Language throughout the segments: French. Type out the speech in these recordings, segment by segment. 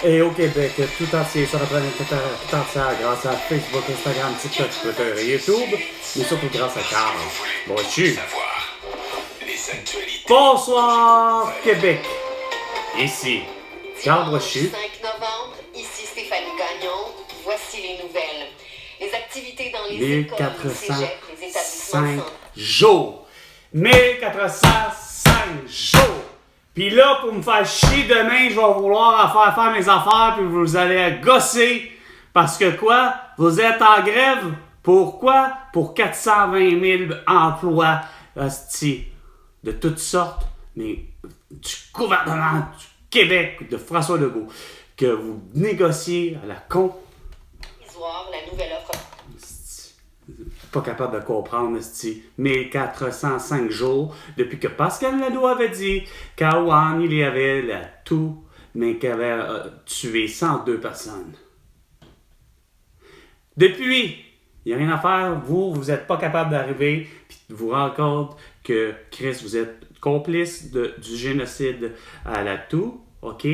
Et au Québec, tout entier, sur la planète tout entière, grâce à Facebook, Instagram, TikTok, Twitter et YouTube, mais surtout grâce à Carl Brochu. Bonsoir, Québec. Ici, Carl Brochu. 5 novembre, ici Stéphanie Gagnon. Voici les nouvelles. Les activités dans les écoles, les cégeps, les établissements 1405 jours. 1405 jours. Puis là, pour me faire chier demain, je vais vouloir faire mes affaires, puis vous allez gosser. Parce que quoi? Vous êtes en grève. Pourquoi? Pour 420 000 emplois, hostie, de toutes sortes, mais du gouvernement du Québec, de François Legault, que vous négociez à la con. La nouvelle offre. Pas capable de comprendre, esti. 1405 jours depuis que Pascal Nadeau avait dit qu'à Wuhan, il y avait la toux, mais qu'il avait tué 102 personnes. Depuis, il n'y a rien à faire. Vous n'êtes pas capable d'arriver puis de vous rendre compte que, Chris, vous êtes complice du génocide à la toux, OK?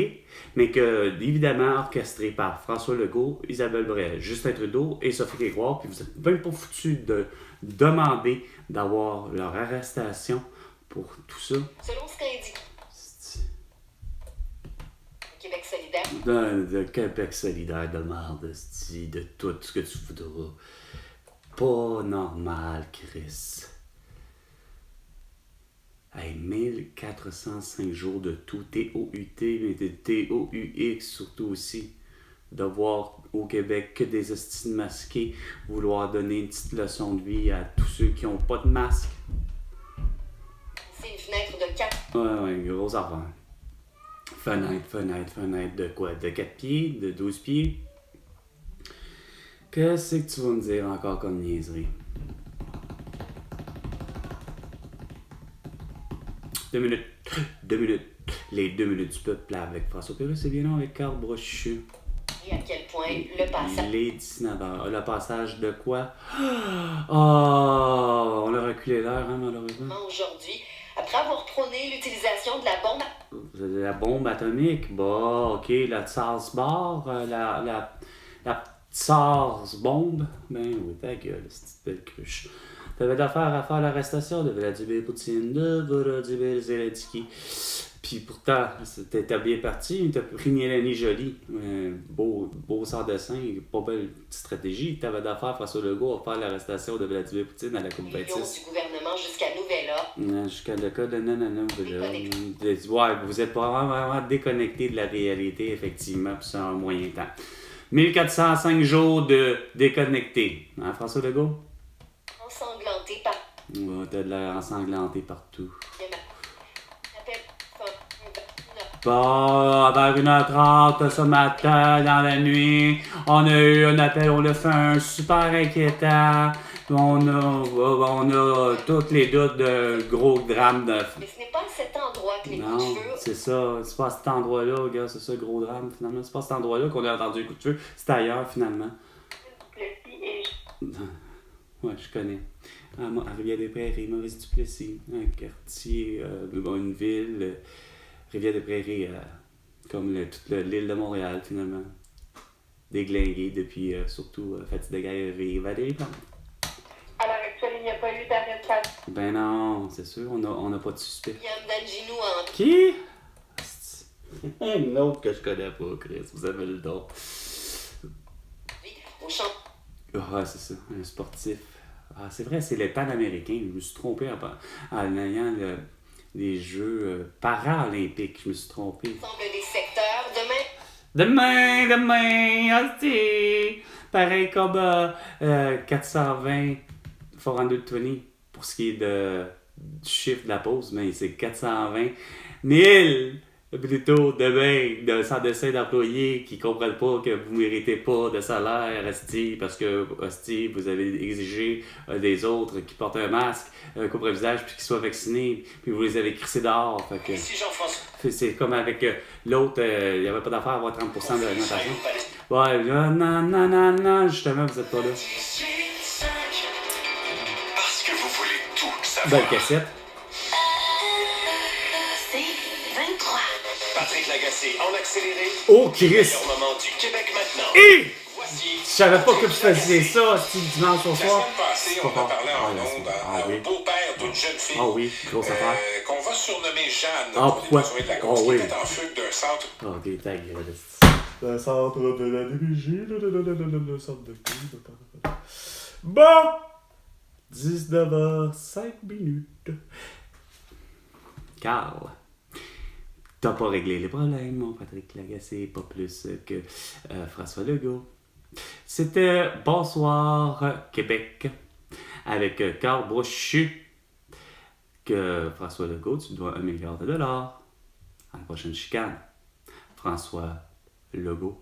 Mais que, évidemment, orchestré par François Legault, Isabelle Brel, Justin Trudeau et Sophie Grégoire, puis vous n'êtes même pas foutus de demander d'avoir leur arrestation pour tout ça. Selon ce qu'indique Québec solidaire. De Québec solidaire, de merde, de tout ce que tu voudras. Pas normal, Chris. Hey, 1405 jours de tout, T-O-U-T, mais de T-O-U-X surtout aussi. De voir au Québec que des hosties masqués vouloir donner une petite leçon de vie à tous ceux qui n'ont pas de masque. C'est une fenêtre de 4. Ouais, gros affaire. Fenêtre de quoi? De 4 pieds? De 12 pieds? Qu'est-ce que tu vas me dire encore comme niaiserie? 2 minutes. Les 2 minutes du peuple avec François Pérus, c'est bien non avec Carl Brochu. Et à quel point le passage. Les 19h. Le passage de quoi? Oh, on a reculé l'heure, hein, malheureusement. Aujourd'hui, après avoir prôné l'utilisation de la bombe. La bombe atomique? Bah, ok, la Tsars bar, la Tsars bombe. Ben oui, ta gueule, cette petite belle cruche. T'avais d'affaires à faire l'arrestation de Vladimir Poutine, de Volodymyr Zelensky. Puis pourtant, t'as bien parti, t'as pris Mélanie Joly. Beau sans dessin, pas belle petite stratégie. T'avais d'affaires François Legault à faire l'arrestation de Vladimir Poutine à la COP 26. Du gouvernement jusqu'à nouvel ordre. Jusqu'à le cas de ouais, vous êtes vraiment déconnecté de la réalité, effectivement, puis c'est un moyen temps. 1405 jours de déconnecté. Hein, François Legault? Ensanglanté par. Ouais, t'as de l'air ensanglanté partout. Bon, vers 1h30 ce matin, dans la nuit, on a eu un appel, on a fait un super inquiétant. On a tous les doutes de gros drame de... Mais ce n'est pas à cet endroit que les coups de Non, feu. c'est ça. C'est pas à cet endroit-là, gars. C'est ça, gros drame, finalement. C'est pas à cet endroit-là qu'on a entendu les coups de feu. C'est ailleurs, finalement. Ouais, je connais. À Rivière-des-Prairies, Maurice-Duplessis. Un quartier, une ville... Rivière-des-Prairies, comme toute l'île de Montréal, finalement. Déglinguée depuis surtout Fatih-de-Guerre et Valérie Plante. À l'heure actuelle, il n'y a pas eu d'arrestation. Ben non, c'est sûr, on n'a pas de suspect. Yann Danginou en. Qui? Un autre que je connais pas, Chris, vous avez le don. Au champ. Ah, c'est ça, un sportif. Ah, c'est vrai, c'est les Panaméricains. Je me suis trompé en ayant les Jeux paralympiques. Je me suis trompé. Ensemble des secteurs. Demain. Hostie! Pareil comme 420 420 pour ce qui est du chiffre de la pause, mais c'est 420 000 plutôt demain de sans dessin d'employés qui comprennent pas que vous méritez pas de salaire, hostie, parce que hostie, vous avez exigé des autres qui portent un masque, un couvre-visage, puis qui soient vaccinés, puis vous les avez crissés dehors. Fait que, Ici Jean-François. c'est comme avec l'autre, il n'y avait pas d'affaire à avoir 30% de augmentation. Ouais, là, non, justement, vous êtes pas là. Parce que vous voulez tout savoir. Belle cassette. C'est 23. Patrick Lagacé, en accéléré. Oh, Le Chris! meilleur moment du Québec maintenant. Hé! Voici. Je savais pas que tu faisais ça, si dimanche au La soir. semaine passée, on a parlé en ondes Ah oui. au beau-père d'une jeune fille. Ah oui, grosse affaire. Qu'on va surnommer Jeanne Ah, pour les pourquoi? besoins de la Ah cause, qui oui. était en fugue d'un centre. Oh, des ta gueule. Le centre de la DBG, le centre de qui? Bon! 19h05. Carl, t'as pas réglé les problèmes, mon Patrick Lagacé, pas plus que François Legault. C'était Bonsoir Québec avec Carl Brochu. Que François Legault, tu dois $1 milliard à la prochaine chicane. François Legault.